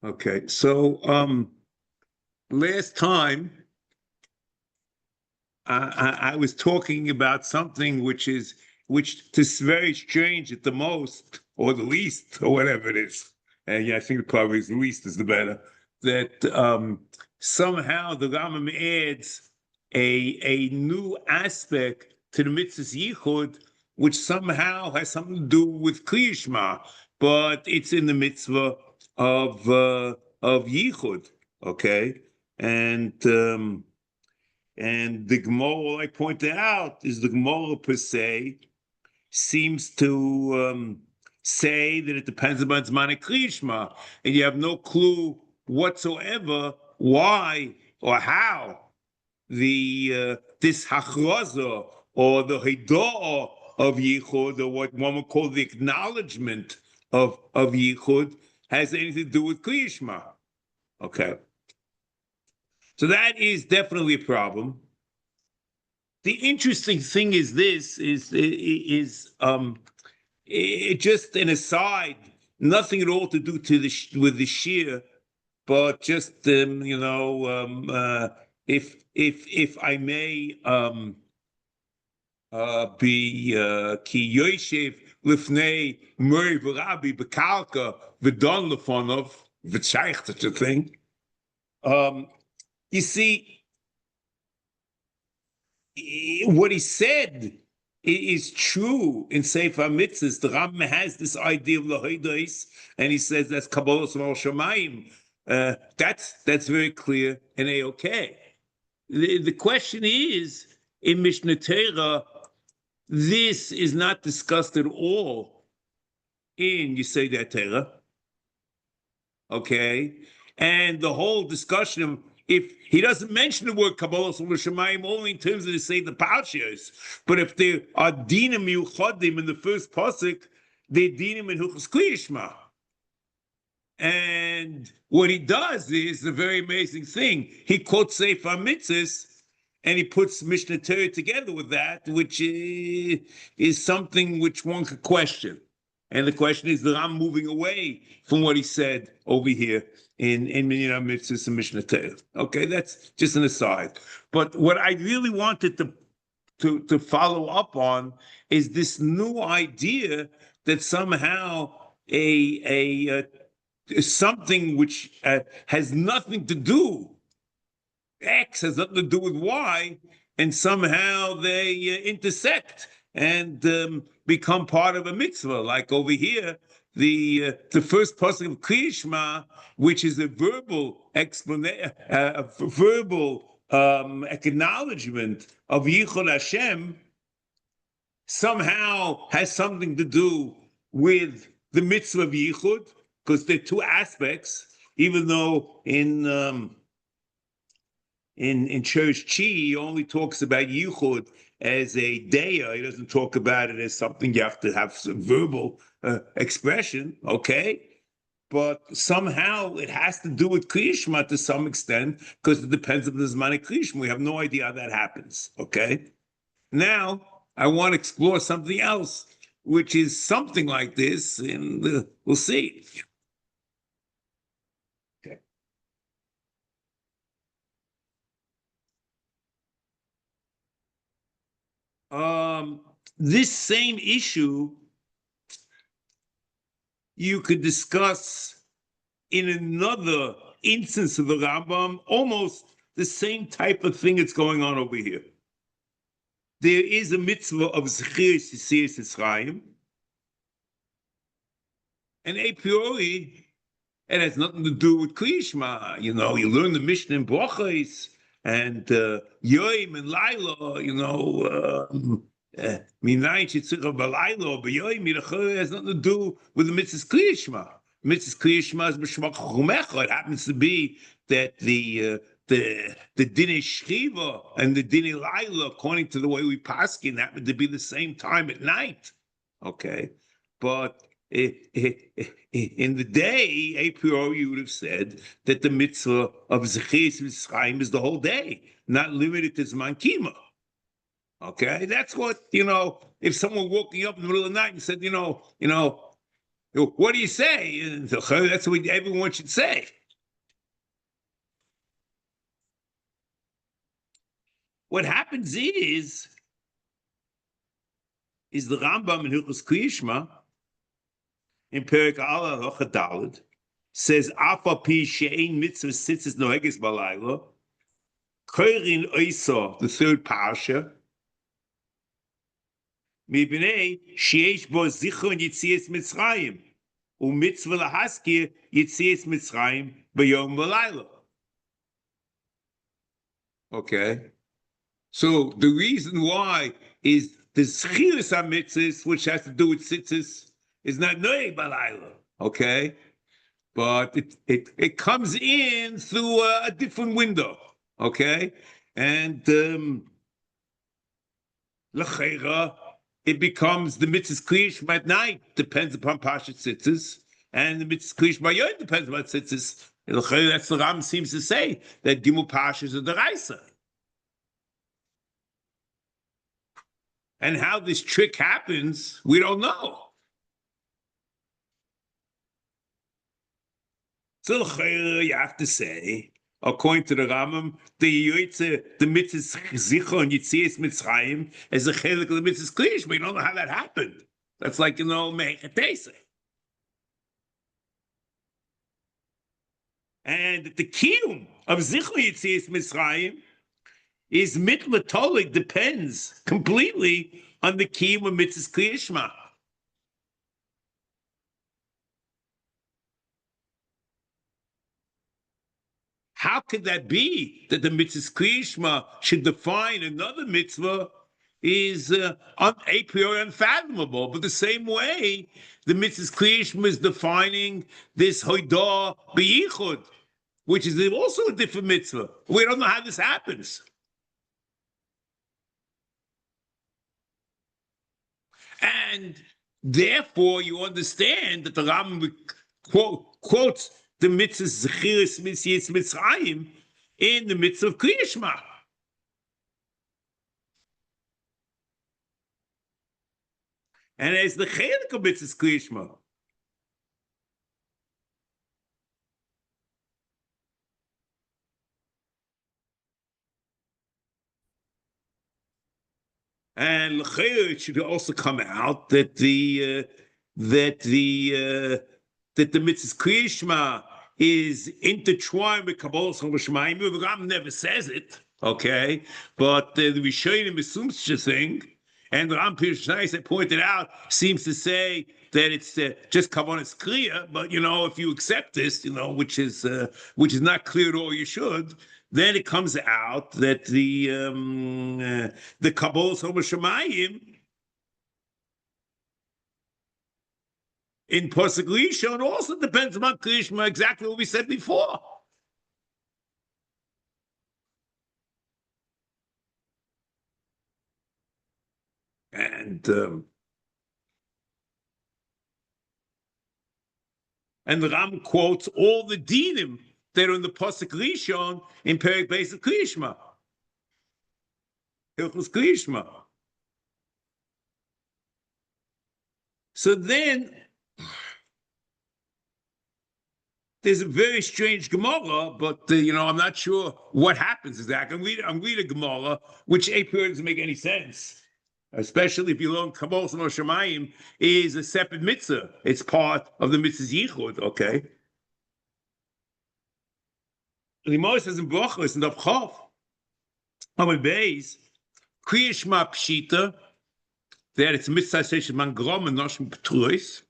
Okay, so last time I was talking about something which is very strange at the most or the least or whatever it is. And yeah, I think probably the least is the better. That somehow the Rambam adds a new aspect to the mitzvah's yichud, which somehow has something to do with Kriya Shema, but it's in the mitzvah of yichud. Okay, and the Gemara, I pointed out, is the Gemara per se seems to say that it depends upon Zman Kriya Shema, and you have no clue whatsoever why or how the this hachraza or the hidah of yichud, or what one would call the acknowledgement of yichud, has anything to do with Kriya Shema. Okay. So that is definitely a problem. The interesting thing is this it just an aside, nothing at all to do with the Shiur, but just if I may be ki yoshev lifnei mori v'rabi b'kalka v'don lefonov v'tzaych, such a thing. You see, what he said is true in Sefer HaMitzvos. The Rambam has this idea of lahodos, and he says that's Kabbalas Al Shamayim. That's very clear and a-okay. The question is, in Mishnah Torah, this is not discussed at all in Yesodei Torah. Okay, and the whole discussion of, if he doesn't mention the word Kabbalas Al Shamayim only in terms of the Parshiyos, but if there are dinim yuchadim in the first pasuk, they're dinim in Hilchos Kriya Shema. And what he does is a very amazing thing. He quotes Sefer HaMitzvos and he puts Mishnah Torah together with that, which is something which one could question. And the question is that I'm moving away from what he said over here in HaMitzvos and Mishnah Torah. Okay, that's just an aside. But what I really wanted to follow up on is this new idea that somehow something which has nothing to do, X has nothing to do with Y, and somehow they intersect and become part of a mitzvah. Like over here, the first pasuk of Kriya Shema, which is a verbal explanation, verbal acknowledgement of Yichud Hashem, somehow has something to do with the mitzvah of Yichud, because there are two aspects. Even though in Church Chi, he only talks about Yichud as a daya. He doesn't talk about it as something you have to have some verbal expression, okay? But somehow it has to do with Kriya Shema to some extent, because it depends on the Zman Kriya Shema. We have no idea how that happens, okay? Now, I want to explore something else, which is something like this, and we'll see. Okay. This same issue you could discuss in another instance of the Rambam, almost the same type of thing that's going on over here. There is a mitzvah of Zechiras Yetzias Mitzrayim, and a priori, it has nothing to do with Kriya Shema. You know, you learn the Mishnah in Brachos, and Yom and Laila, you know, Minayin Shetzirah B'Laila, B'Yom, it has nothing to do with the mitzvah's Kriya Shema. Mitzvah's Kriya Shema is B'Shema Chumecha. It happens to be that the Dinei Shchiva and the Dinei Laila, according to the way we paskin, happen to be the same time at night. Okay, but in the day, a priori, you would have said that the mitzvah of Zechiras Mitzrayim is the whole day, not limited to Zman Kima. Okay, that's what, you know, if someone woke me up in the middle of the night and said, you know, What do you say? And that's what everyone should say. What happens is the Rambam in Hilchos Kriyishma in Perek Ala Hachadalid says Afa Pi Shein Mitzvah Sitzes Noheges Balayla Koirin Oisa, the third parsha, Mibnei Sheish Bo Zichron Yitzias Mitzrayim U'Mitzvah Lahaskir Yitzias Mitzrayim B'Yom Balayla. Okay, so the reason why is the Zchiras HaMitzvos, which has to do with Tzitzis, is not Noeg Balayla. Okay, but it comes in through a different window. Okay, and L'cheira, it becomes the mitzvahs Kriyish at night, depends upon Pashat Tzitzis, and the mitzvahs Kriyish B'Yom depends upon Tzitzis. L'cheira, that's the Ram seems to say, that Gimel Pashas are the Raisa. And how this trick happens, we don't know. So you have to say, according to the Rambam, the mitzvahs Zichron Yitzias Mitzrayim is a chelik of the mitzvahs Kriyish, but you don't know how that happened. That's like, Mechatesa. And the kiyum of Zichron Yitzias Mitzrayim is mitmatolik, depends completely on the kiyum of mitzvahs Kriyishma. How could that be that the mitzvahs Kriyishma should define another mitzvah is a priori unfathomable? But the same way, the mitzvahs Kriyishma is defining this hoidah b'yichud, which is also a different mitzvah. We don't know how this happens. And therefore, you understand that the Rambam quotes the mitzvah Zechiris Mitzvahs Mitzrayim in the mitzvah of Kriyishma. And as the chelik of mitzvahs Kriyishma. And it should also come out that the mitzvahs Kriyishma is intertwined with Kabbalah Shemayim. The Ram never says it, okay? But the Rishonim assumes such a thing, and the Ram Pirush that pointed out seems to say that it's just Kabbalah clear. But if you accept this, which is not clear at all, you should. Then it comes out that the Kabbalah Shemayim in Pasuk Rishon also depends on Kriyishma, exactly what we said before. And the Ram quotes all the dinim that are in the Pasuk Rishon in Perek Beis of Kriyishma. Hilchos Kriyishma. So then, there's a very strange Gemara, but I'm not sure what happens exactly. I'm reading a Gemara, which a period doesn't make any sense, especially if you learn Kabbalah Shemayim is a separate mitzvah. It's part of the mitzvah's yichud, okay? The Gemara says in Brachos and Avchav, Amud Beis, Kriyishma Pshita, that it's mitzvah session mangrom and noshim p'truis.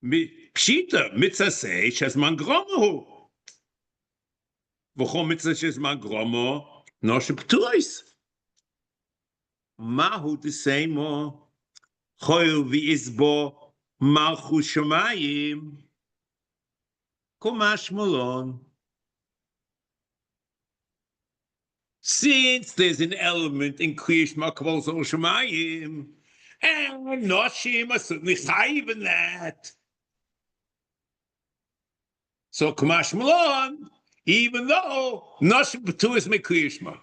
Pshita mitzvah seish as mangromo. V'chol mitzvah seish mangromo noshim p'truis. Mahu t'seimo choyel v'izbo malchus shamayim kumash molon. Since there's an element in Kriyishma Kabbalah Shemayim, and Noshim are certainly chayiv in that. So Kamash Malon, even though Noshim B'tuas make Kriyishma.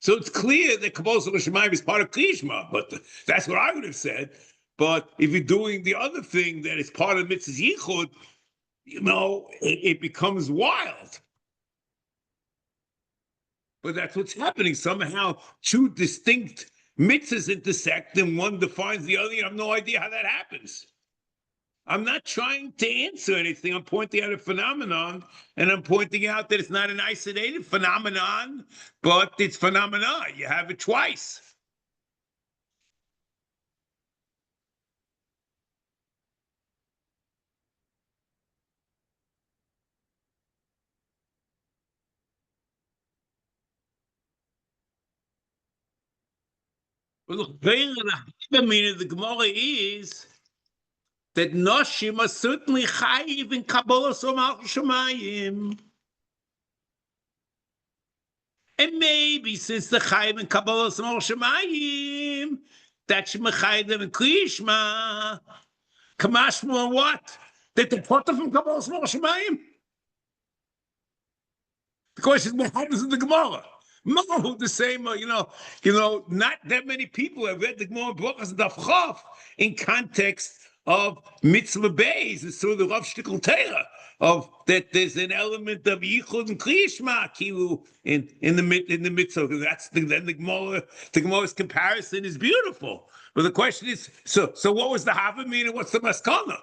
So it's clear that Kabbalah Shemayim is part of Kriyishma, but that's what I would have said. But if you're doing the other thing that is part of Mitzvah's Yichud, it becomes wild. But that's what's happening. Somehow two distinct mitzvahs intersect and one defines the other. You have no idea how that happens. I'm not trying to answer anything. I'm pointing out a phenomenon, and I'm pointing out that it's not an isolated phenomenon, but it's phenomena. You have it twice. But look, the meaning of the Gemara is that Noshim are certainly chayiv in Kabbalah Somal Shemayim. And maybe since the chayiv in Kabbalah Somal Shemayim, that should mechayiv them in Kriyishma. Kamashma what? That they're part from Kabbalah Somal Shemayim? The question is, what happens in the Gemara? No, the same, not that many people have read the Gemara Brachas and Daf Chav in context of mitzvah beis. It's sort of the Rav Shtickl Torah of that there's an element of yichud and kriyishma kilu in the mitzvah. Then the Gemara's comparison is beautiful. But the question is, so what was the Hava mean and what's the maskana?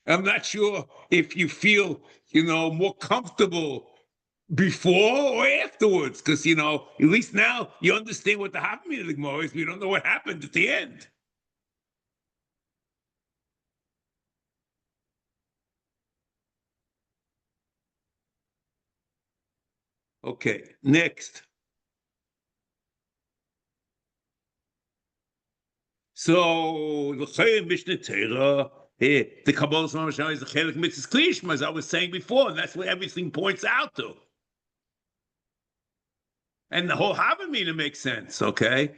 I'm not sure if you feel more comfortable before or afterwards, because at least now you understand what the Hava mean of the Gemara is. We don't know what happened at the end. Okay, next. So the Mishnah Torah, the Kabbalah is the Chelik Mitzvahs Klishma, as I was saying before, and that's what everything points out to. And the whole Havamina makes sense, okay?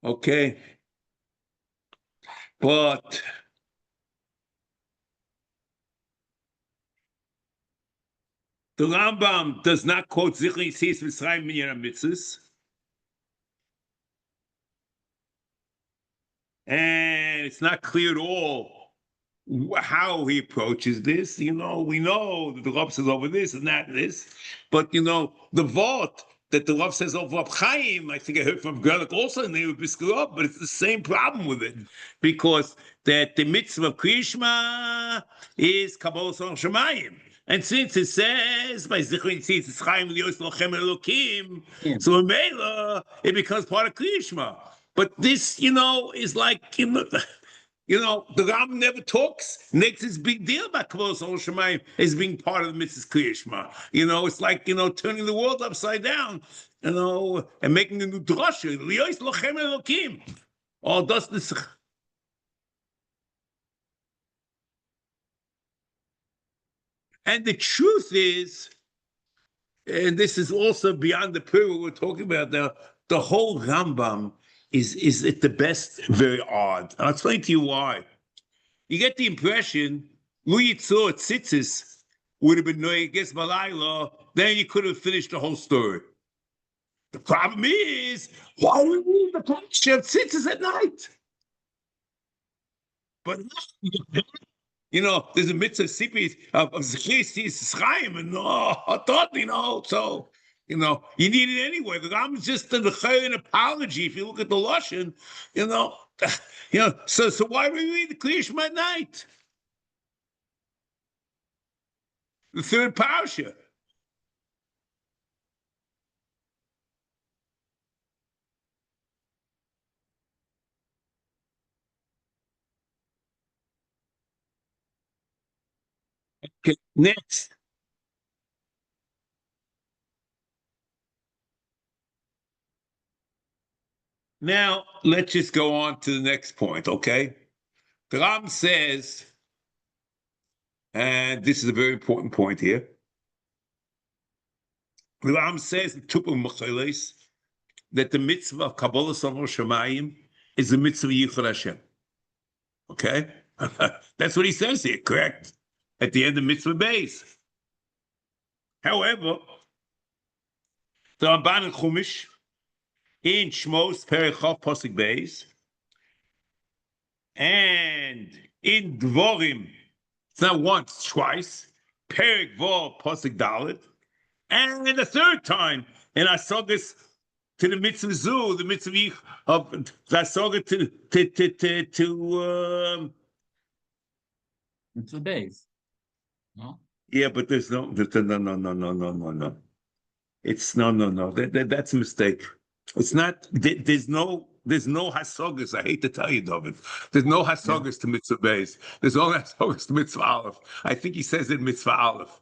Okay. But the Rambam does not quote Zichri Yitzis Mitzrayim Minyan HaMitzvos. And it's not clear at all how he approaches this. We know that the Rav says over this and that and this. But, the Vort that the Rav says over Rav Chaim, I think I heard from Gerlich also in the Biskut, but it's the same problem with it. Because that the mitzvah of Kriyishma is Kabbalah Shemayim. And since it says by Zichrin Tzitz it's Chaim Lios Lochem Elokim, so Mela it becomes part of Kriyishma. But this, is like the Ram never makes this big deal about Kabbalah Shemayim as being part of the Mitzvah's Kriyishma. It's like turning the world upside down, and making a new drasha. Lios Lochem Elokim. All does this. And the truth is, and this is also beyond the period we're talking about now, the whole Rambam is at the best very odd. I'll explain to you why. You get the impression, Lu Yitzor Tzitzis would have been Noyeges Malayla, then you could have finished the whole story. The problem is, why do we need the picture of Tzitzis at night? But there's a mitzvah sipis of Zechis Chaim and so you need it anyway. The Ram is just an apology. If you look at the Lashon, so why do we read the Kliyishma at night? The third parasha. Okay, next. Now, let's just go on to the next point, okay? The Ram says, and this is a very important point here. The Ram says, that the mitzvah of Kabbalah Samar Shemayim is the mitzvah Yichud Hashem. Okay? That's what he says here, correct? At the end of mitzvah base. However, the Ramban and Chumash in Shmos Perek Chav Pasuk Beis and in Dvorim, it's not once, twice, Perek Vav Pasuk Dalet, and the third time in Asagas to the mitzvah Zu, the mitzvah of the Asaga to mitzvah base. No? Yeah, but there's no. It's no. That's a mistake. It's not. There's no hasogas. I hate to tell you, David. There's no hasogas to mitzvah base. There's only hasogas to mitzvah aleph. I think he says it mitzvah aleph.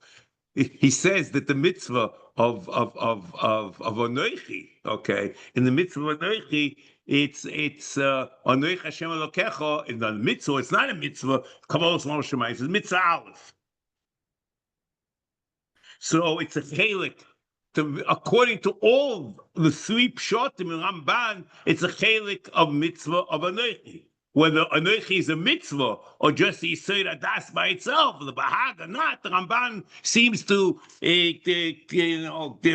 He says that the mitzvah of Anoichi, okay, in the mitzvah of Anoichi, it's Anoich Hashem Elokecha. In the mitzvah, it's not a mitzvah. Kabbalah Shema Shemayim. It's a mitzvah aleph. So it's a chelik. According to all the three pshatim in Ramban, it's a chelik of mitzvah of Anoichi. Whether Anoichi is a mitzvah or just the Yisod Adas by itself, the Bahag or not, the Ramban seems to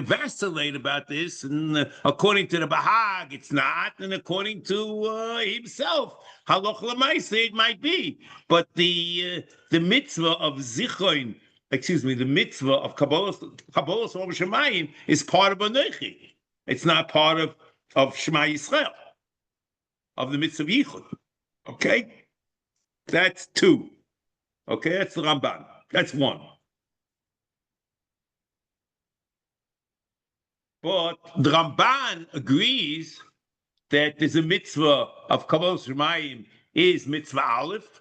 vacillate about this. And according to the Bahag, it's not, and according to himself, Halach L'maaseh, it might be. But the mitzvah of Zichron, the mitzvah of Kabbalah Shemayim is part of Anoichi. It's not part of Shema Yisrael, of the mitzvah of Yichud. Okay? That's two. Okay, that's the Ramban. That's one. But the Ramban agrees that there's a mitzvah of Kabbalah Shemayim is mitzvah Aleph,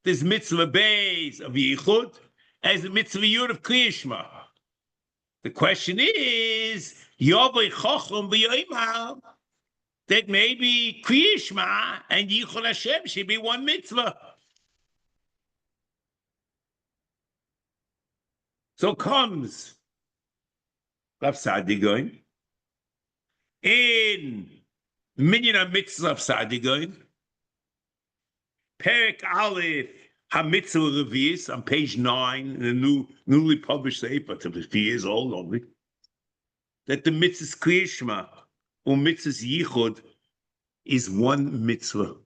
there's mitzvah Beis of Yichud, as a mitzvah Yud of Kriya Shema. The question is, Yovei Chochem b'yoimah, that maybe Kriya Shema and Yichud Hashem should be one mitzvah. So comes Rav Sadi going in Minyan HaMitzvah of Sadi going, Perek Aleph HaMitzvah Revius on page 9 in the newly published Sefer, it's a few years old only, that the mitzvah Kriya Shema or mitzvah Yichud is one mitzvah.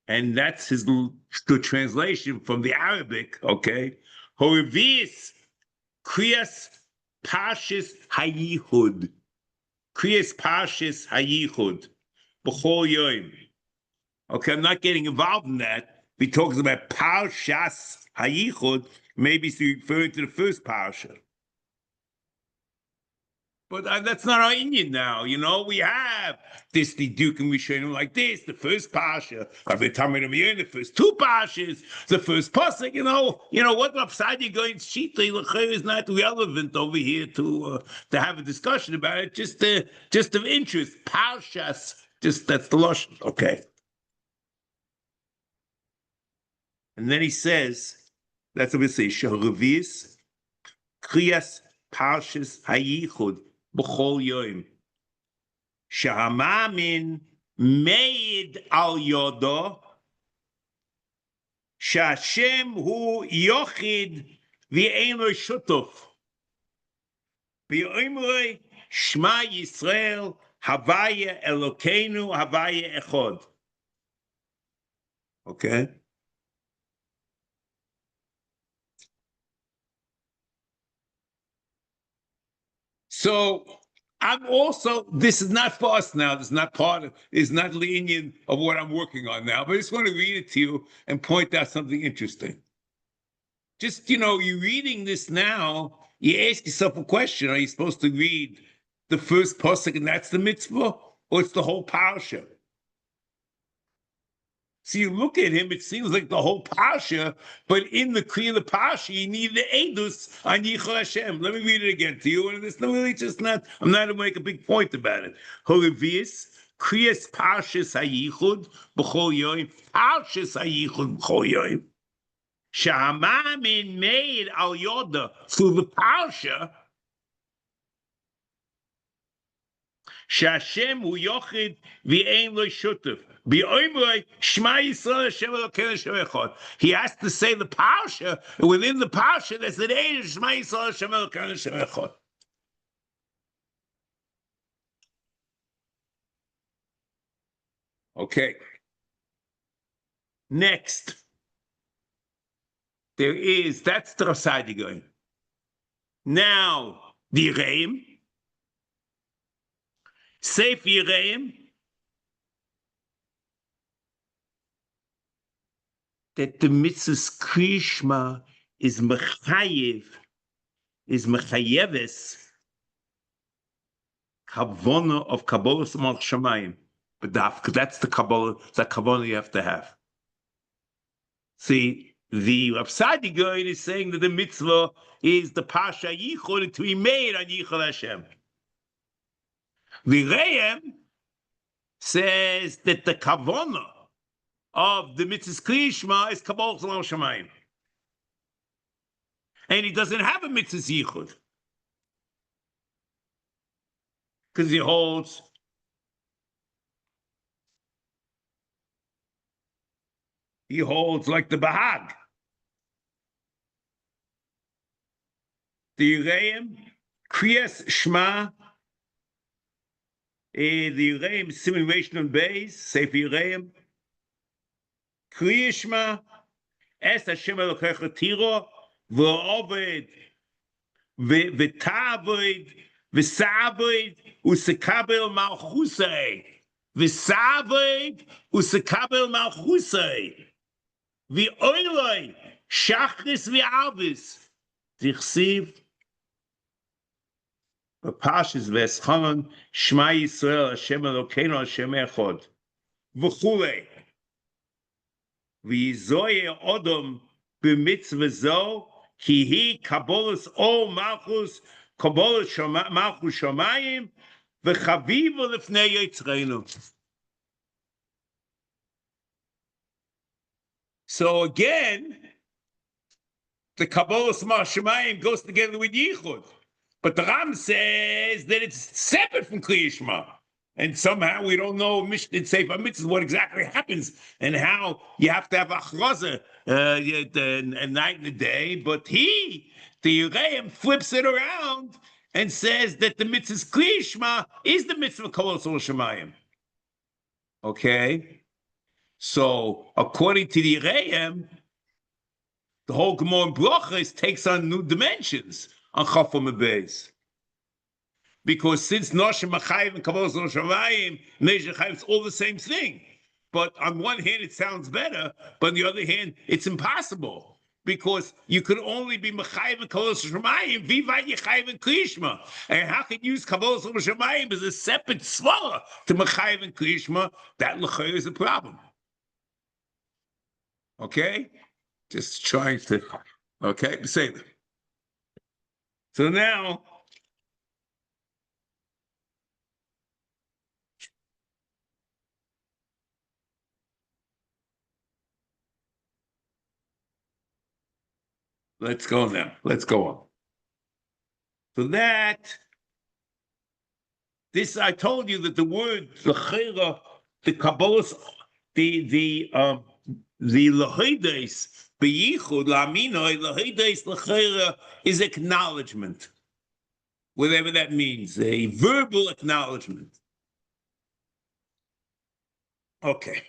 And that's the translation from the Arabic, okay? Horevius Kriyas Pashis Hayichud. Kriyas Pashis Hayichud. B'chol Yom. Okay, I'm not getting involved in that. He talks about Parshas Hayichud. Maybe he's referring to the first Parsha. But that's not our Indian now, you know. We have this the Duke and Rishonim like this, the first Parsha, the first two Parshas, the first pasuk, you know what upside you're going Shita is not relevant over here to have a discussion about it, just of interest. Parshas, just that's the lashon, okay. And then he says, that's what we say, Sharevius Kriyas Parshas Hayichud. B'chol Yom. Shahamamin made al yodo. Shashem hu yochid v'ein lo shutuf. V'yoimrei Shema Yisrael Havaya Elokeinu Havaya Echod. Okay. So I'm also, this is not for us now. This is not it's not the Indian of what I'm working on now, but I just want to read it to you and point out something interesting. Just, you're reading this now, you ask yourself a question. Are you supposed to read the first pasuk and that's the mitzvah, or it's the whole parsha? So you look at him, it seems like the whole parsha, but in the Kriya of the parsha, you need the edus on Yichud Hashem. Let me read it again to you, and it's not really I'm not going to make a big point about it. Horevius, Kriyas Parshas HaYichud b'chol Yom, Parshas HaYichud b'chol Yom, Sha'amamin made al yoda through the parsha, שהשם הוא יוחד ואין לו שותף. באומרי, שמע ישראל השם אלוקינו השם אחד. He has to say the parsha, within the parsha, there's an age, שמע ישראל השם אלוקינו השם אחד. Okay. Next. That's the Rasadi going. Now, the Yireim. Sefer Yireim. That the mitzvah's krishma is mechayeves kavona of Kabbalah Mal Shamayim. But that's the Kabbalah, the kavona you have to have. See, the Rapsadi Goyen is saying that the mitzvah is the Pasha Yichud to be made on Yichud Hashem. The Re'em says that the kavona of the mitzvah's Krishma is Kabbalah Mal Shamayim. And he doesn't have a mitzvah's Yichud. Because he holds like the Bahag. The Yireim, Kriyas Shema, the Yireim, simulation on base, Sefer Yireim, Kriyas Shema, Es Hashem Elokecha Tiro, V'oved, V'tavod, V'savod, U'sekabel Malchusei, V'savod, U'sekabel Malchusei, V'oiloi, Shachris V'alvis, Dichsiv, B'pashis V'eschanon, Shema Yisrael, Hashem Elokeinu, Hashem Echad, V'chulei, V'yizoye Odom, B'mitzvah zo, Ki hi Kabbalas O Malchus, Kabbalas Malchus Shamayim, V'chavivu L'fnei Yitzreinu. So again, the Kabbalas Malchus Shamayim goes together with Yichud. But the Ram says that it's separate from Kli Yishma. And somehow we don't know Mishnah Sefer HaMitzvos what exactly happens and how you have to have achraza a night and a day. But the Yireim, flips it around and says that the mitzvah's Kli Yishma is the mitzvah Kabbalas Shamayim. Okay? So according to the Yireim, the whole Gemara in Brachos takes on new dimensions on Chafam Beis. Because since Noshim Machayev and Kabbalas Shamayim, Neishah Chayev, it's all the same thing. But on one hand, it sounds better, but on the other hand, it's impossible. Because you could only be Machayev and Kabbalas Shamayim, Vivai Yechayev and Krishma. And how can you use Kabbalas Shamayim as a separate svara to Machayev and Krishma? That l'chayr is a problem. Okay? Just trying to, okay, say that. So now, let's go now. Let's go on. So this I told you that the word l'chayra, the Kabbalas, the lahides beyichud la'aminoi lahides l'chayra is acknowledgement, whatever that means, a verbal acknowledgement. Okay.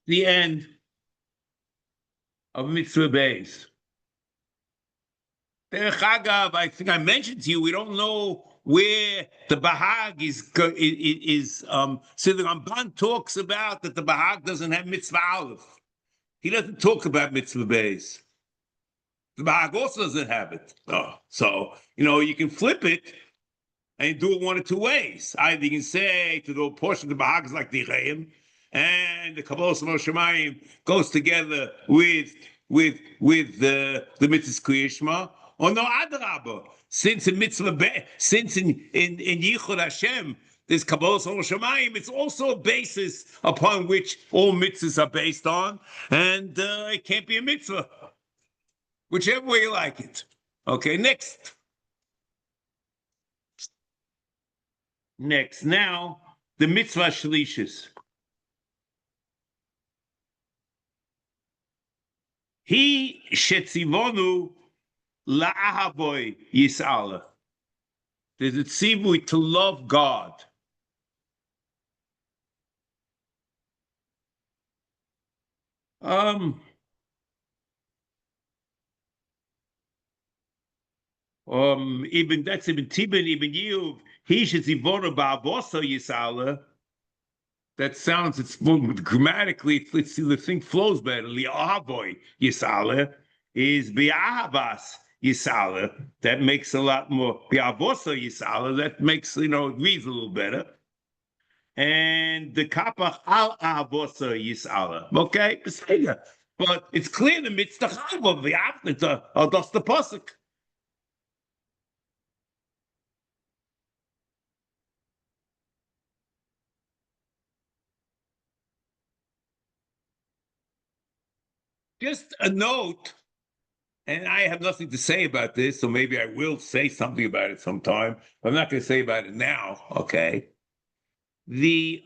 The end of mitzvah beis. Derech Agav, I think I mentioned to you, we don't know where the Bahag is. So the Ramban talks about that the Bahag doesn't have mitzvah aleph. He doesn't talk about mitzvah beis. The Bahag also doesn't have it. So, you can flip it and do it one of two ways. Either you can say to the portion of the Bahag is like the Yireim, and the Kabbalas Shamayim goes together with the mitzvah's Kli Yishma, or no adrabah. Since in mitzvah, since in Yichud Hashem, There's Kabbalah Ol Shamayim. It's also a basis upon which all mitzvahs are based on, and it can't be a mitzvah, whichever way you like it. Okay, next. Now, the mitzvah shlishis. He shetzivonu laahavo yis'ala. There's a tzivui to love God. Even that's even Tibin, even you, he should zivona ba'avosa yis'ala. That sounds, it's grammatically, let's see, the thing flows better. Li'ahavoy yis'ala is bi'ahavas yis'ala. That makes a lot more. Bi'avosa yis'ala, that makes, it reads a little better. And the kapach al avosa yis'ala. Okay, but it's clear the mitzvah chayva v'yafnita or that's the pasuk. Just a note, and I have nothing to say about this, so maybe I will say something about it sometime. But I'm not going to say about it now. Okay. The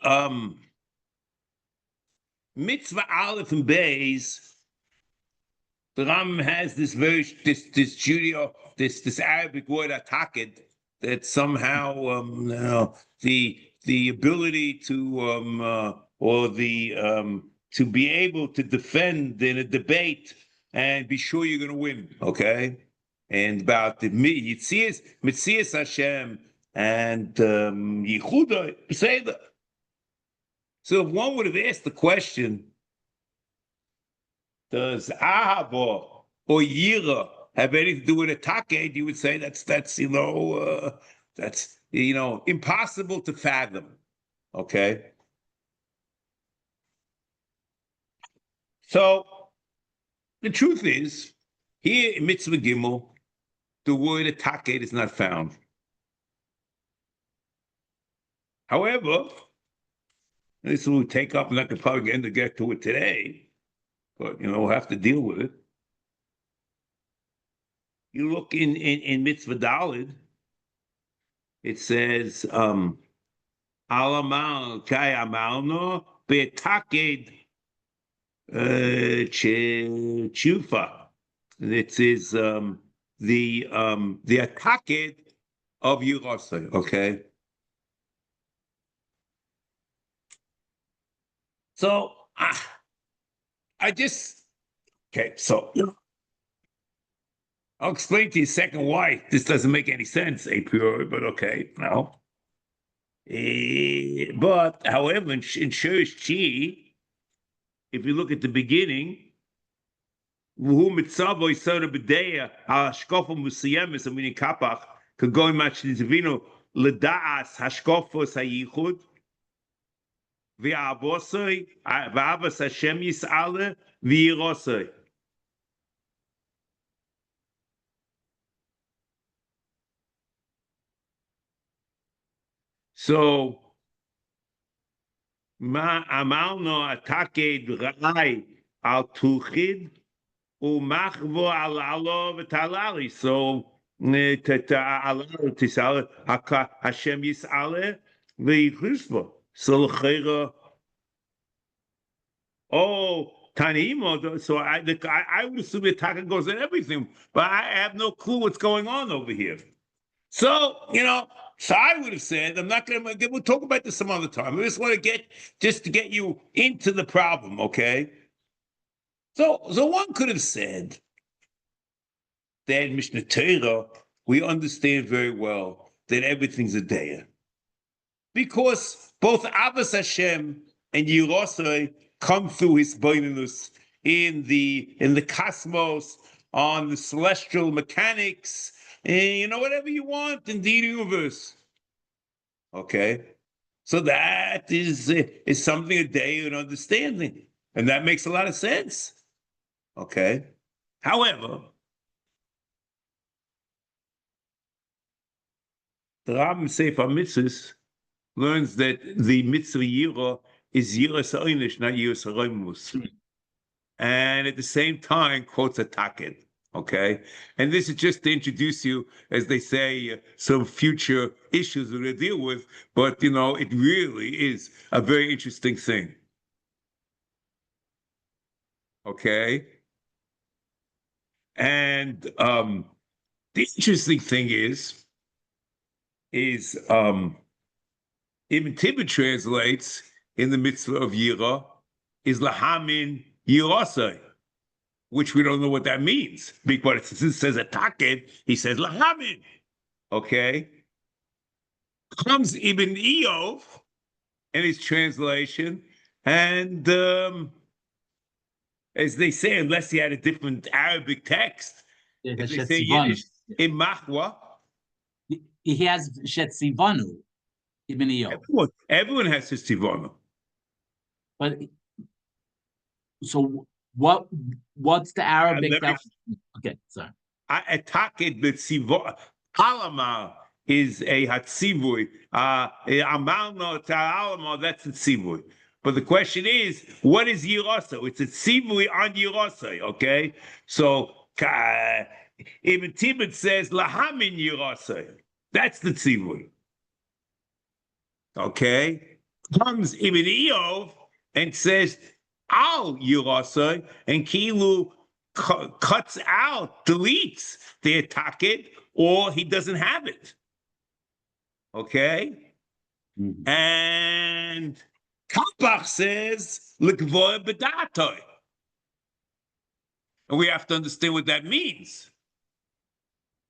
mitzvah aleph and beis, the Ram has this this Arabic word atakid that somehow the ability to to be able to defend in a debate and be sure you're going to win, okay? And about the Mitzias Hashem and Yehuda, say that. So if one would have asked the question, does Ahava or Yira have anything to do with a taked, you would say that's impossible to fathom, okay? So the truth is, here in Mitzvah Gimel, the word ataked is not found. However, this will take up, I'm not going to probably get to it today, but we'll have to deal with it. You look in Mitzvah Dalid, it says, Alamal kai amalno be'taked Chufa. It is the ataked of Yerushalayim. Okay. So so I'll explain to you second why this doesn't make any sense a priori, but okay, no. But however, in Shurish Chi, if you look at the beginning, who mitzavo isara b'deya hashkofa musayemis aminin kapach kagoy machlizvino ledaas hashkofos hayichud v'avosoi v'avas Hashem yis'ale v'yirosoi. So ma amalno ataked rai al tuchid umachvo al alo v'talali. So tisale Hashem yis'ale v'yichusvo. So l'chera. Oh, Tanimo. So I would assume the taka goes in everything, but I have no clue what's going on over here. So so I would have said, I'm not going to, we'll talk about this some other time. I just want to get you into the problem, okay? So one could have said that in Mishnah Torah, we understand very well that everything's a daya. Because both Avos Hashem and Yerushalayim come through his beinunus in the cosmos, on the celestial mechanics, and whatever you want in the universe. Okay, so that is something a day and understanding, and that makes a lot of sense. Okay, however, the Rambam Sefer HaMitzvos learns that the mitzvah yira is yiras ha'onish, not yiras ha'roimus. And at the same time quotes a taket. Okay, and this is just to introduce you, as they say, some future issues we're going to deal with. But you know, it really is a very interesting thing. Okay, and the interesting thing is Ibn Tibbet translates in the mitzvah of Yira is lahamin yirasai, which we don't know what that means, because it says a taket, he says lahamin. Okay, comes Ibn Eov in his translation, and as they say, unless he had a different Arabic text, as they say Yiddish, in Mahwa. He has Shetzivanu, Ibn Eov. Everyone has his tivonu. But so what's the Arabic? Okay, sorry. A taket b'tzivon alama is a hatzivui. Amalno ta'alama, that's a tzivui. But the question is, what is yirasa? It's a tzivui on yirasa. Okay, so Ibn Tibbet says lahamin yirasa. That's the tzivui. Okay, comes Ibn Eov and says al yirasa, and Kilu cuts out, deletes the taket, or he doesn't have it. Okay, and Kapach says l'kvoy b'datoi, and we have to understand what that means.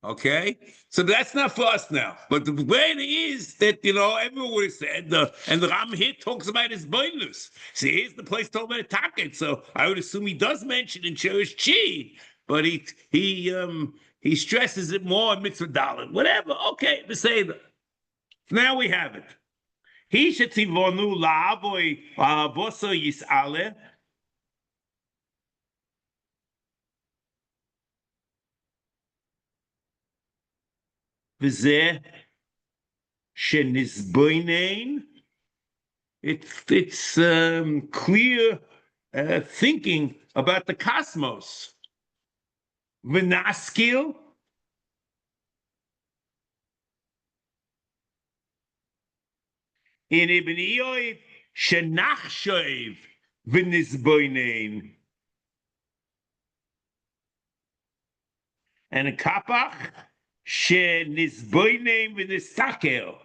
Okay, so that's not for us now. But the way it is that, you know, everyone would have said, and the Ram here talks about his bonus. See, here's the place talking about a taket. So I would assume he does mention in Cherish Chi, but he stresses it more in Mitzvah Dalet. Whatever. Okay, the Seder. Now we have it. He shetzivonu lahavu lahaboso yis'aleh. V'zeh shenizboinein. It's clear thinking about the cosmos. V'naskil. In Ibn Eov shenachshoiv v'nizboinein. And in Kapach shenizboinein v'nistakel.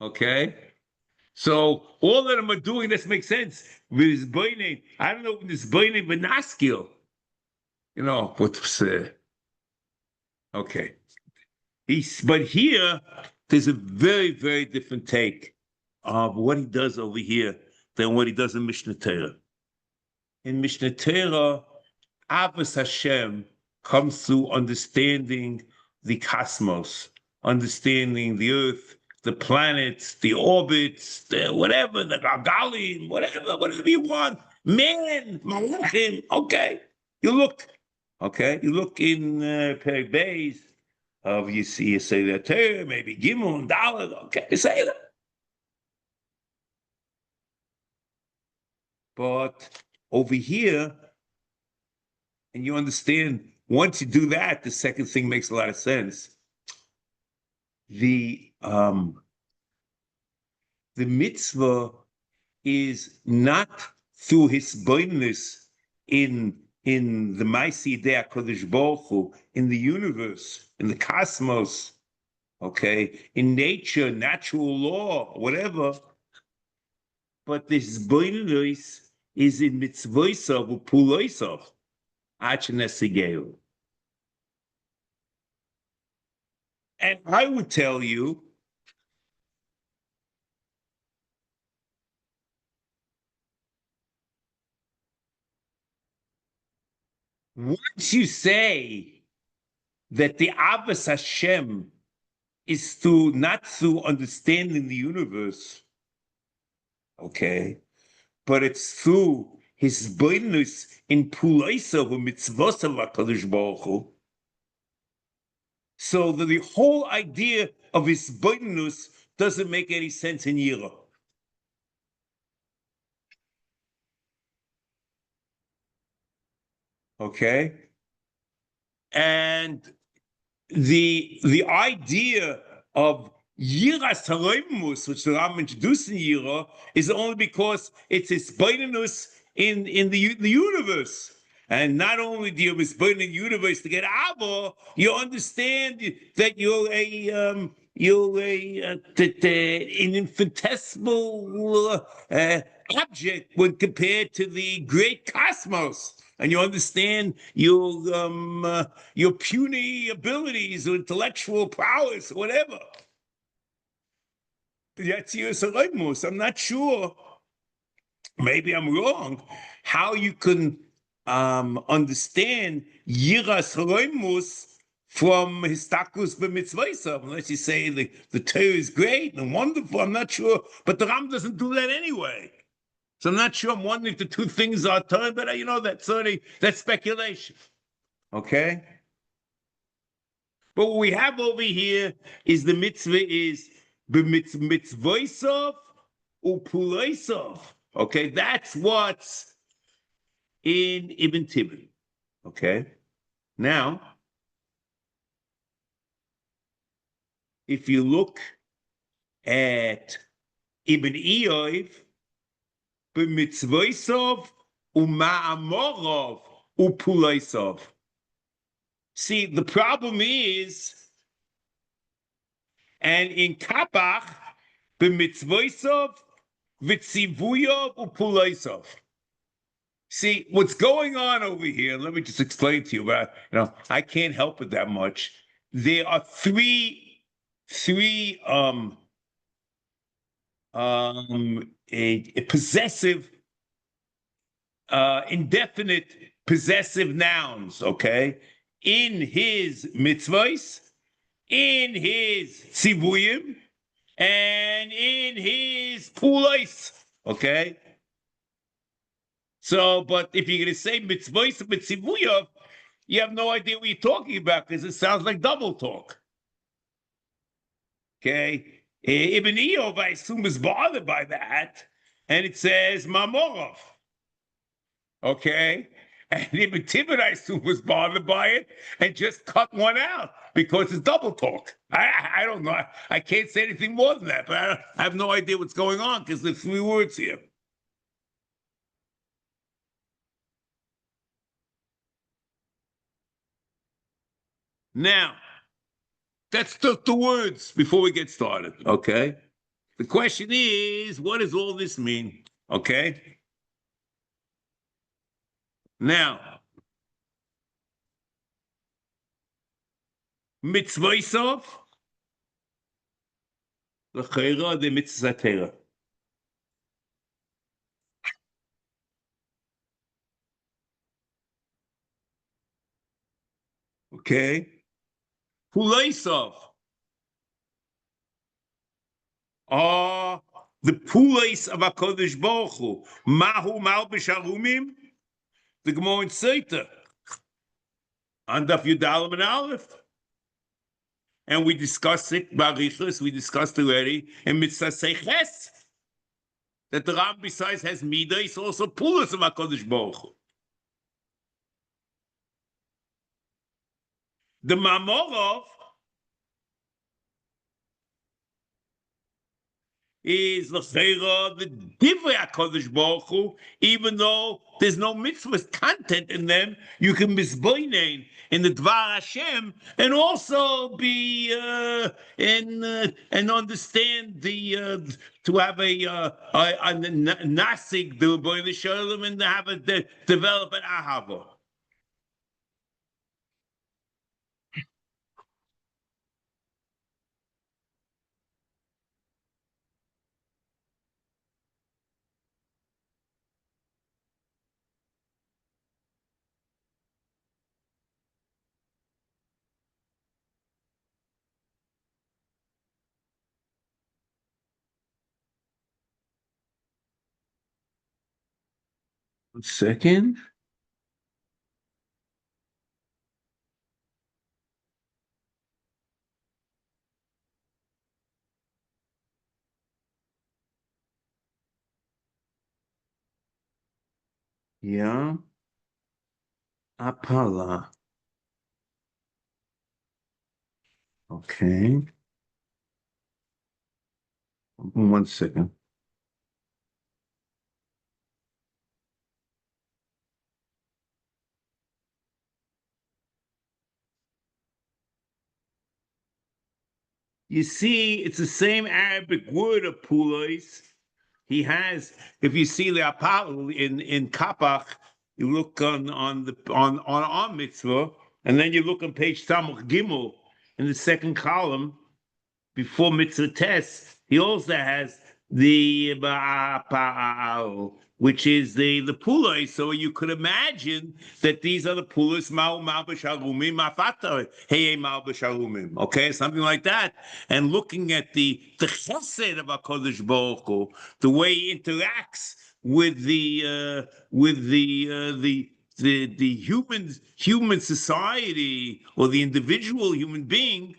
Okay, so all of them are doing this makes sense. V'nizboinein, I don't know v'nizboinein v'naskil. You know what to say. Okay, but here there's a very, very different take of what he does over here than what he does in Mishnah Torah. In Mishnah Torah, Avos Hashem comes through understanding the cosmos, understanding the earth, the planets, the orbits, the whatever, the Gagalim, whatever you want. Man, Malachim, okay. You look in Perek Beis, you say that Torah, maybe Gimel and Dalet, okay, you say that. But over here, and you understand, once you do that, the second thing makes a lot of sense. The mitzvah is not through his blindness in the Maisi Dei HaKadosh Baruch Hu, in the universe, in the cosmos, okay, in nature, natural law, whatever. But this blindness is in mitzvoisav upuloisav, achenesigehu. And I would tell you, once you say that the Avos Hashem is not through understanding the universe, okay, but it's through his blindness in pulaisa or mitzvosav HaKadosh Baruch Hu. So the whole idea of his blindness doesn't make any sense in Yira. Okay? And the idea of Yiras Haroimus, which the Ram introduced in Yira, is only because it's hisbonenus in the universe. And not only do you have hisbonenus in the universe to get Abba, you understand that you're an infinitesimal object when compared to the great cosmos. And you understand your puny abilities or intellectual prowess or whatever. That's your Salomus. I'm not sure, maybe I'm wrong, how you can understand Yiras Salomus from Histakus b'mitzvaysav, unless you say the Torah is great and wonderful. I'm not sure, but the Ram doesn't do that anyway. So I'm not sure. I'm wondering if the two things are Torah, but that's speculation. Okay? But what we have over here is the mitzvah is b'mitzvaysav u'pulaysav. Okay? That's what's in Ibn Tibon. Okay? Now, if you look at Ibn Eoiv, b'mitzvaysav u'ma'amorav u'pulaysav. See, the problem is, and in Kapach, b'mitzvaysav v'tzivuyav u'pulaysav. See, what's going on over here, let me just explain to you, but I can't help it that much. There are three possessive, indefinite possessive nouns, okay? In his mitzvahs, in his tzivuyim, and in his pulais, okay? So, but if you're going to say mitzvahs and mitzvuyim, you have no idea what you're talking about because it sounds like double talk. Okay? Ibn Eov, I assume, is bothered by that, and it says mamorov. Okay? And Ibn Tibon, I assume, was bothered by it and just cut one out because it's double talk. I don't know. I can't say anything more than that, but I have no idea what's going on because there's three words here. Now, that's just the words before we get started, okay? The question is, what does all this mean, okay? Now, mitzvaysav, l'chayra de mitzvah. Okay? Pulaysav are the pulays of HaKadosh Baruch Hu. Mahu malbish harumim, the Gemara in Sefer, on Daf Yudalim and Aleph. And we discussed it, Barichus, we discussed already, in Mitzvah Seiches, that the Ram besides has Midah, is also pulays of HaKadosh Baruch Hu. The Mamorov is the Divrei HaKadosh Baruch Hu, even though there's no mitzvah content in them, you can misboinen in the Dvar Hashem and also be and understand the to have a nasig the boy the shalom and to have a develop an ahava. One second. Yeah. Apala. Okay. 1 second. You see, it's the same Arabic word of pulois. He has, if you see the apal in Kapach, you look on our mitzvah, and then you look on page Samach Gimel in the second column before mitzvah test. He also has the ba'apa'al, which is the pulai. So you could imagine that these are the pulas mal b'shalumim mafata hey mal b'shalumim. Okay, something like that. And looking at the chesed of Hakadosh Baruch Hu, the way he interacts with the human society or the individual human being,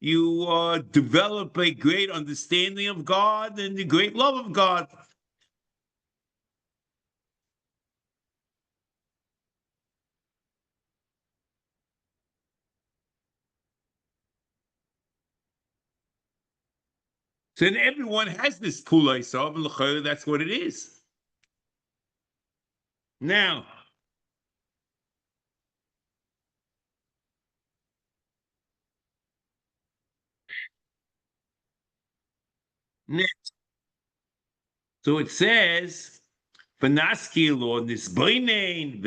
you develop a great understanding of God and the great love of God. So then everyone has this pulai sov, and that's what it is. Now, next, so it says, Vanaskil or this Bainain,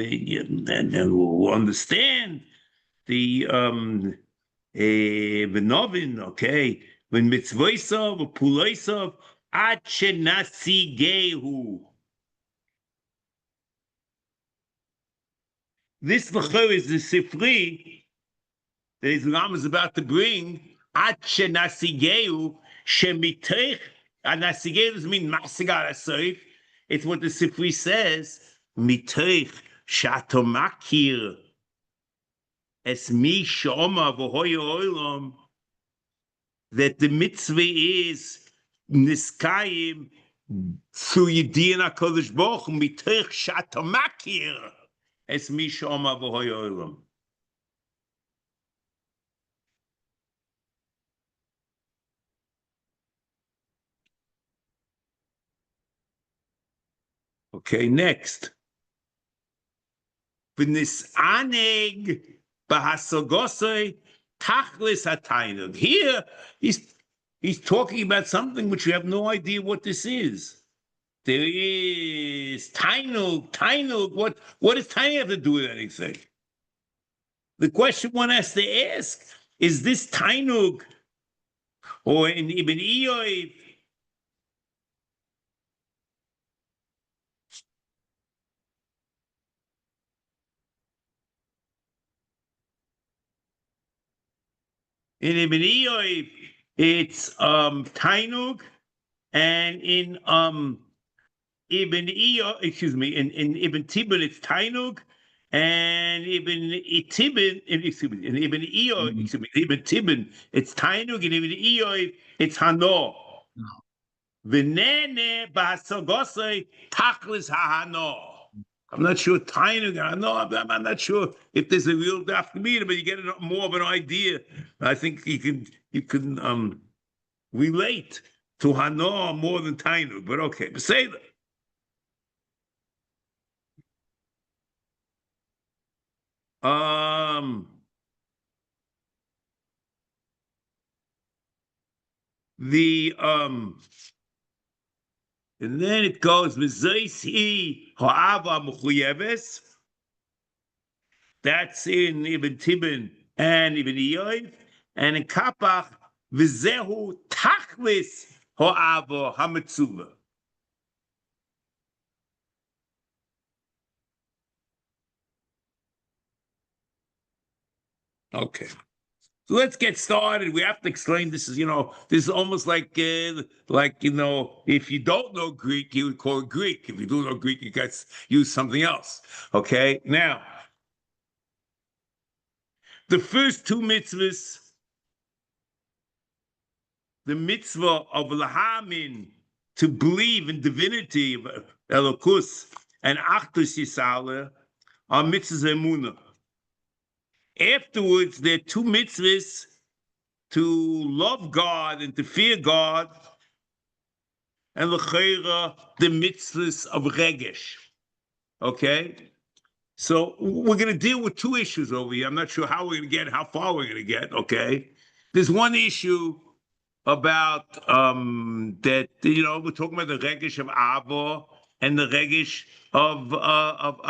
and we'll understand the Benovin, okay, when mitzvoisov, pulaisov, Achenasigehu. This l'chor is the Sifri that his Ram is about to bring. Achenasigehu shemitech. Anasigehu doesn't mean masigar asayif. It's what the Sifri says. Mitech shatomakir es mi shoma v'hoya olam. That the mitzvah is niskayim through Yedian HaKadosh Baruch Hu mitech shatomakir es mi shoma v'hoya olam. Okay, next. V'nisaneg b'hasogosei tachlis hatainug. Here, he's talking about something which we have no idea what this is. There is tainug. What does tainug have to do with anything? The question one has to ask, is this tainug, or in Ibn Iyov, it's tainug, and in Ibn Iyov, excuse me, in Ibn Tibin it's tainug, and Ibn Tibin, excuse me, in Ibn Iyov, excuse me, Ibn Tibin it's tainug, and Ibn Iyov it's hano. V'nene b'hasogosei tachlis hahano. I'm not sure tainug. I'm not sure if there's a real daf meter, but you get more of an idea. I think you can relate to hano more than tainug. But okay, but say that. And then it goes v'zeisi ha'ava mechuyeves. That's in Ibn Tibin and Ibn Iyov, and in Kapach v'zehu tachlis ha'ava ha'metzuva. Okay. So let's get started. We have to explain this is, this is almost like, if you don't know Greek, you would call it Greek. If you do know Greek, you got to use something else. Okay. Now, the first two mitzvahs, the mitzvah of lahamin, to believe in divinity of Elokus, and Achdus Yisale are mitzvahs emunah. Afterwards, there are two mitzvahs to love God and to fear God, and l'chayra, the mitzvahs of regesh. Okay? So we're going to deal with two issues over here. I'm not sure how we're going to get, how far we're going to get, okay? There's one issue about that, we're talking about the regesh of Ava and the regesh of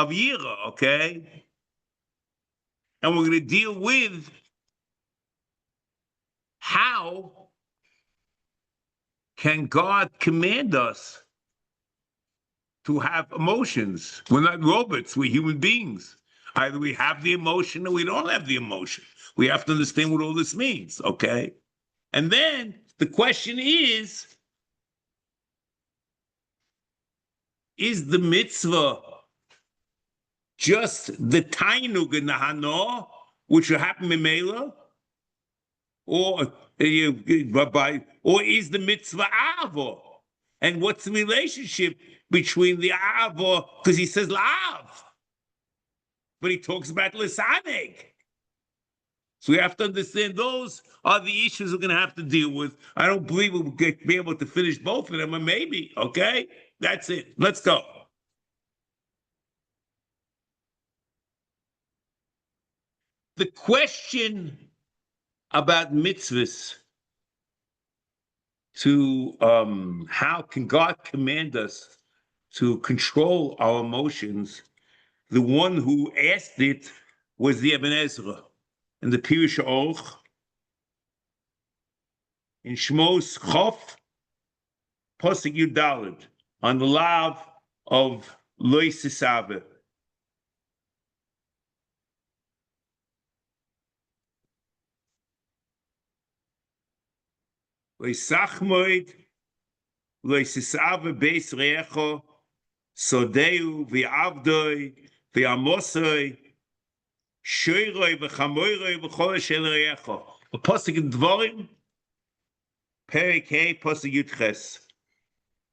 Yira, okay? And we're going to deal with how can God command us to have emotions? We're not robots, we're human beings. Either we have the emotion or we don't have the emotion. We have to understand what all this means, okay? And then the question is the mitzvah just the tainug and the hana, which will happen in Mela? Or is the mitzvah ava? And what's the relationship between the ava? Because he says la'av, but he talks about lisaneg. So we have to understand those are the issues we're going to have to deal with. I don't believe we'll be able to finish both of them, or maybe, okay? That's it. Let's go. The question about mitzvahs to how can God command us to control our emotions, the one who asked it was the Ibn Ezra in the Pirush Och in Shmos Chof Posuk Yud Daled on the lav of Lo Sisave. Lo Sachmoid Lo Sisave Beis Recho Sodeu V'Avdoi V'Amosoi Shoyroi V'Chamoyroi V'Chol Shel Recho. A Posuk in Dvorim Perek Hey Posuk Yud Ches.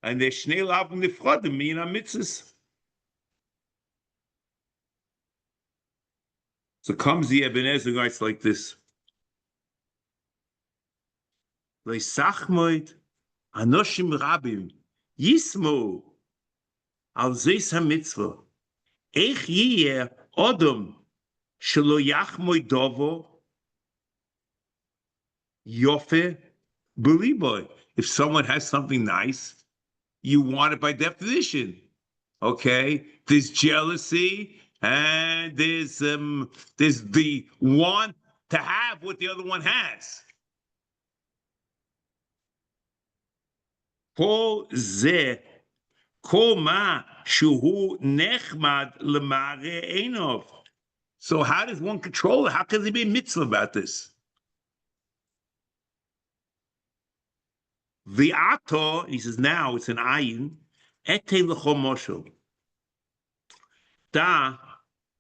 And they're Shnei Lavim Nifrodim Min HaMitzvos. So comes the Ibn Ezra writes like this. Leisachmoid Anoshim Rabim Yismo Al Zeis HaMitzvah Eich Yiyeh Odom Shelo Yachmoid Dovo Yofe Beliboy. If someone has something nice, you want it by definition. Okay? There's jealousy and there's the want to have what the other one has. Kol ze, kol ma shuhu nechmad lemare einov. So how does one control it? How can there be a mitzvah about this? V'ato, he says now it's an ayin, ete l'chol moshel. Da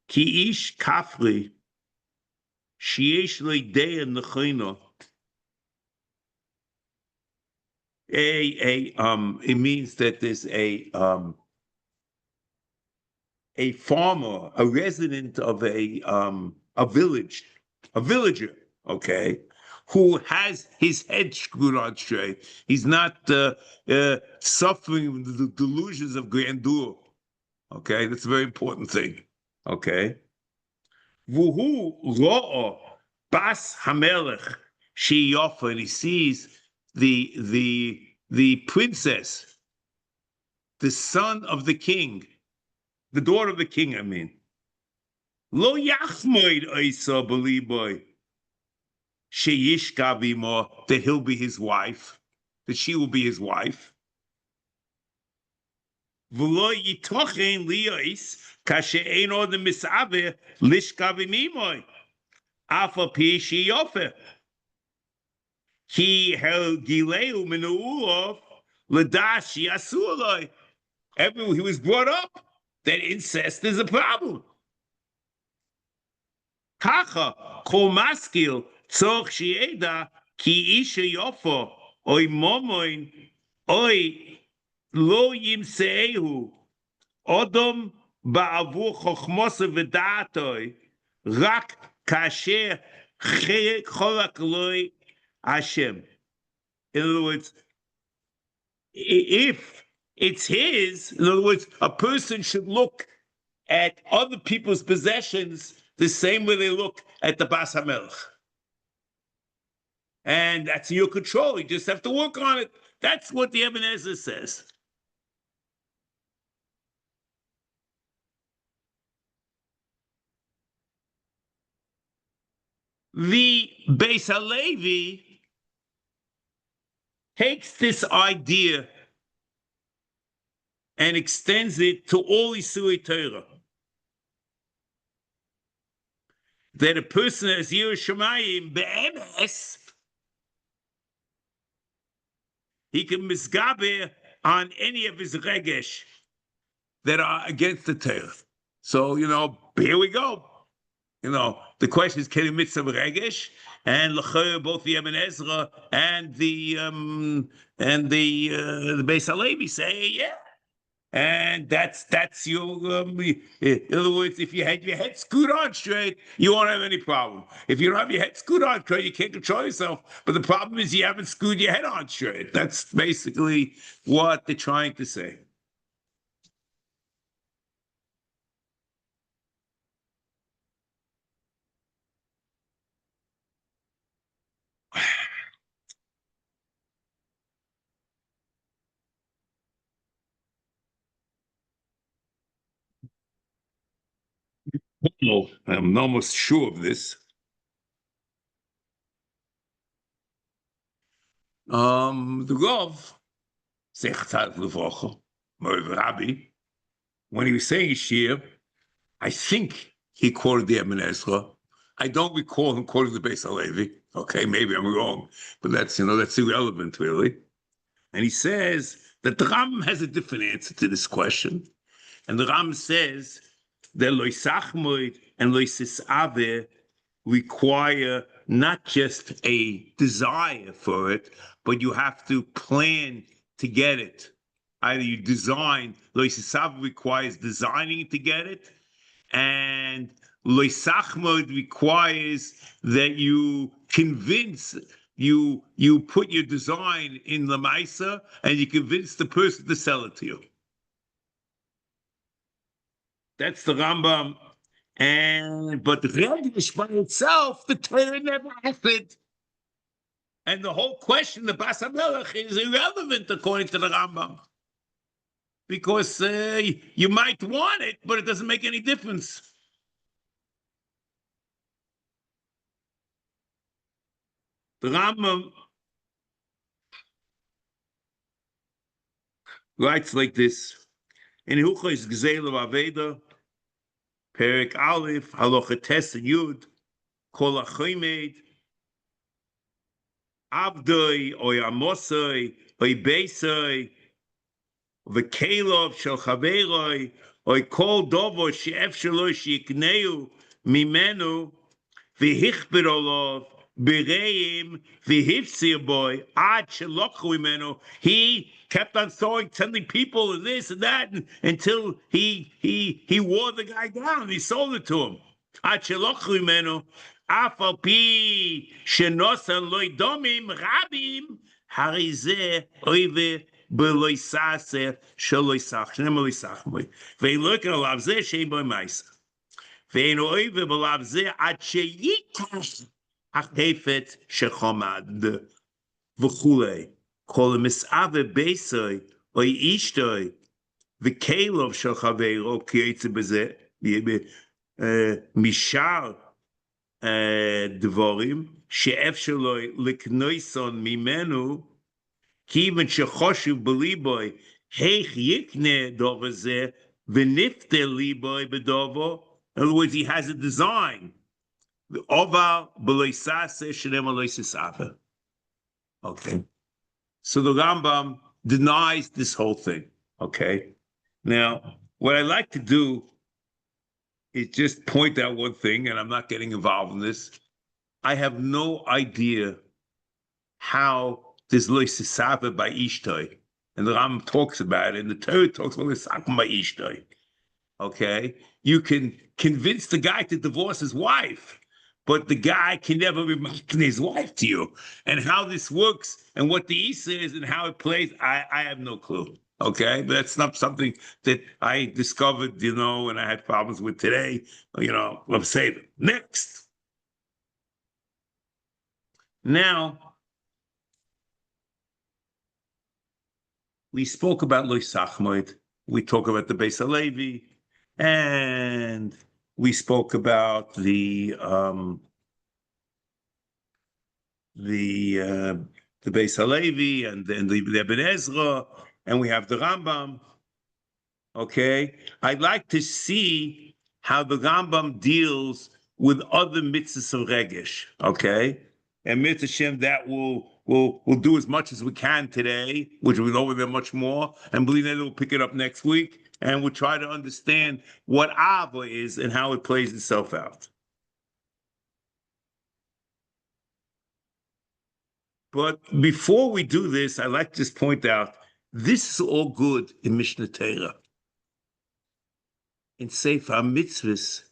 ki ish kafri sheyesh leidei nechino. It means that there's a farmer, a resident of a village, a villager, okay, who has his head screwed on straight. He's not suffering the delusions of grandeur. Okay, that's a very important thing. Okay. Vuhu ro'o bas hamelech sheyofa, and he sees the princess, the son of the king, the daughter of the king, I mean. Lo yachmoid oisa beliboy sheyishka bimo, that he'll be his wife, that she will be his wife. V'lo yitochen liyos kashe ein odem misave lishka b'mimoy afa pi sheyofe. He held gileu minuulov ladashi asuloi. Everywhere he was brought up that incest is a problem. Kacha kol maskil tzorch shieda ki isha yofo oy momoin oy lo yimseehu Odom ba'avu chochmose v'da'atoi rak kasher cholak loi Hashem. In other words, if it's his, in other words, a person should look at other people's possessions the same way they look at the Bas HaMelech. And that's in your control. You just have to work on it. That's what the Ibn Ezra says. The Beis HaLevi takes this idea and extends it to all Isurei Torah. That a person has Yiras Shamayim be'emes, he can misgaber on any of his regesh that are against the Torah. So, here we go. The question is, can he mitzvah regesh? And both the Ibn Ezra and the Beis HaLevi say, yeah. And that's your, in other words, if you had your head screwed on straight, you won't have any problem. If you don't have your head screwed on straight, you can't control yourself. But the problem is you haven't screwed your head on straight. That's basically what they're trying to say. No, I'm almost sure of this. The Rav, Rabbi, when he was saying Shiur, I think he quoted the Ibn Ezra. I don't recall him quoting the Beis HaLevi. Okay, maybe I'm wrong, but that's irrelevant, really. And he says that the Ram has a different answer to this question. And the Ram says that Lo Sachmoid and Lo Sisave require not just a desire for it, but you have to plan to get it. Either you design, Lo Sisave requires designing to get it, and Lo Sachmoid requires that you convince, you put your design in the Maisa, and you convince the person to sell it to you. That's the Rambam. But Regesh by itself, the Torah never happened. And the whole question, the Bas HaMelech, is irrelevant according to the Rambam. Because you might want it, but it doesn't make any difference. The Rambam writes like this: in Hilchos Gzeil of Aveda, Perek Aleph, Halacha Tes and Yud, Kol HaChomed, Avdoi, Oy Amosoi, Oy Beisoi, V'Kelov Shel Chaveroi, Oy Kol Dovo She'ef Shelo She'ikneu Mimenu, V'Hichbir Olov, B'Reim, V'Hifsir Boy, Ad Shelokhu Mimenu. He kept on telling people and this and that until he wore the guy down. He sold it to him. Ad Shelokhu Mimenu. Afal pi shenosan loy domim rabim harizeh oive beloisase sholoisach shnemoloisach moy ve'loik alav zeh shein boy ma'isa ve'en oive belav zeh ad sheyikash ha'tefet shechomad v'chulei kol misave beisoi oy ishtoi v'kelov shel chaveiro kiyetze bezeh mishar דבורים שאפשר לקנויסון ממנו, כיוון שחושב בליבוי, איך יקנה דובר זה, ונפתה ליבוי בדובו. In other words, he has a design. Oval b'loisase shenem aloisisave. Okay. So the Rambam denies this whole thing. Okay. Now, what I like to do is just point out one thing, and I'm not getting involved in this. I have no idea how this Lo Sisave by Ishtoi. and the Rambam talks about it, and the Torah talks about it. Okay, you can convince the guy to divorce his wife, but the guy can never be his wife to you. And how this works and what the Isa is and how it plays, I have no clue. Okay, but that's not something that I discovered, and I had problems with today. Let's save it. Next. Now, we spoke about Lo Sachmoid. We talk about the Beis HaLevi, and we spoke about the Beis HaLevi and then the Ibn Ezra, and we have the Rambam. Okay, I'd like to see how the Rambam deals with other mitzvahs of Regesh. Okay, and Mitzvah Shem, that we'll do as much as we can today, which we know there much more, and believe that we'll pick it up next week, and we'll try to understand what Ava is and how it plays itself out. But before we do this, I'd like to just point out, this is all good in Mishnah Torah. In Sefer HaMitzvos,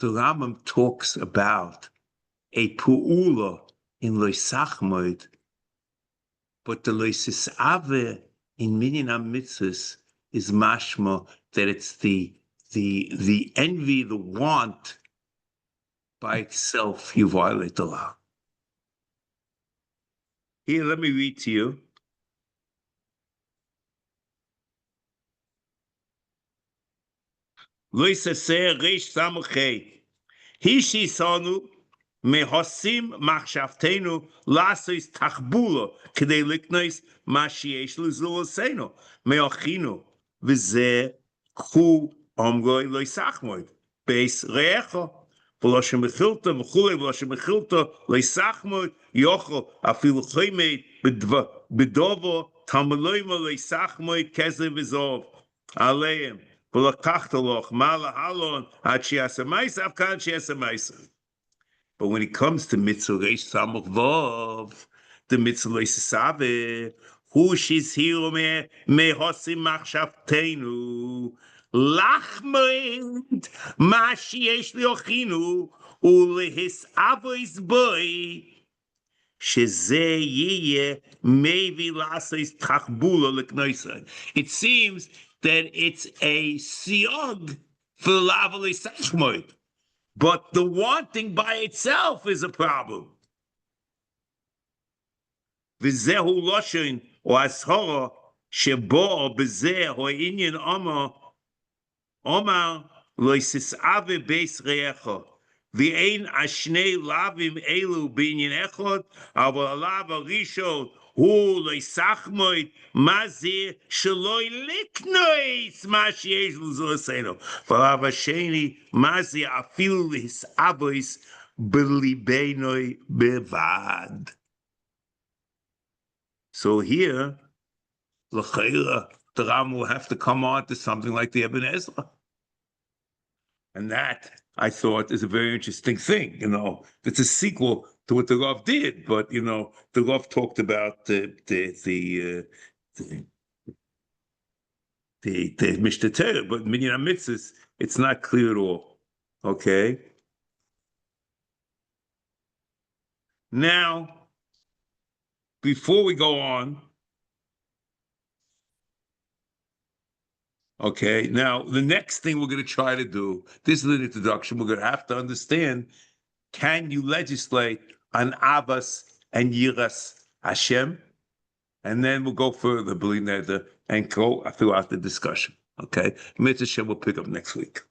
the Rambam talks about a pu'ula in Lo Sachmoid, but the Lo Sisave in Minyan HaMitzvos is mashma, that it's the envy, the want by itself, you violate the law. Here, let me read to you. Lo Yisaseh Reish Samuchei. Hishi Sonu Mehosim Machshavtenu Lasois Tachbula Kedei Liknois Mashiesh Luzulosenu Meochinu V'zeh Ku Omgoi Lo Yisachmoid Beis Reecha V'loshem Mechilta V'chulei V'loshem Mechilta Lo Yisachmoid Yochel Afilu Choymeid B'dovo Talmuloyma Lo Yisachmoid Kezer V'zov Aleim But when it comes to mitzvah reish samach vav, the mitzvah leisave, who she's here me hosim machshavteinu lachmend ma sheyesh liochinu ulehis avois boy sheze yeye maybe lasois tachbula leknoisa. It seems that it's a siyog for lavali sachmoid, but the wanting by itself is a problem. V'zehu loshin or ashora shebo b'zeh or inyan omar loisisave beis reecha v'ein ashnei lavim elu b'inyan echod aval alav arishon hu loisachmoid mazir shaloi liknois mashiesh luzoseno v'alav hasheni mazir afilu his abois b'libenoi bevad. So here, l'chayra, the Ram will have to come on to something like the Ibn Ezra. And that, I thought, is a very interesting thing. It's a sequel to what the Rav did, but the Rav talked about the Mishnah Torah, but Minyan HaMitzvos, it's not clear at all. Okay. Now, before we go on, okay, now the next thing we're going to try to do, this is an introduction, we're going to have to understand, can you legislate on Abbas and Yiras Hashem? And then we'll go further, and go throughout the discussion. Okay, Mitzvah Hashem will pick up next week.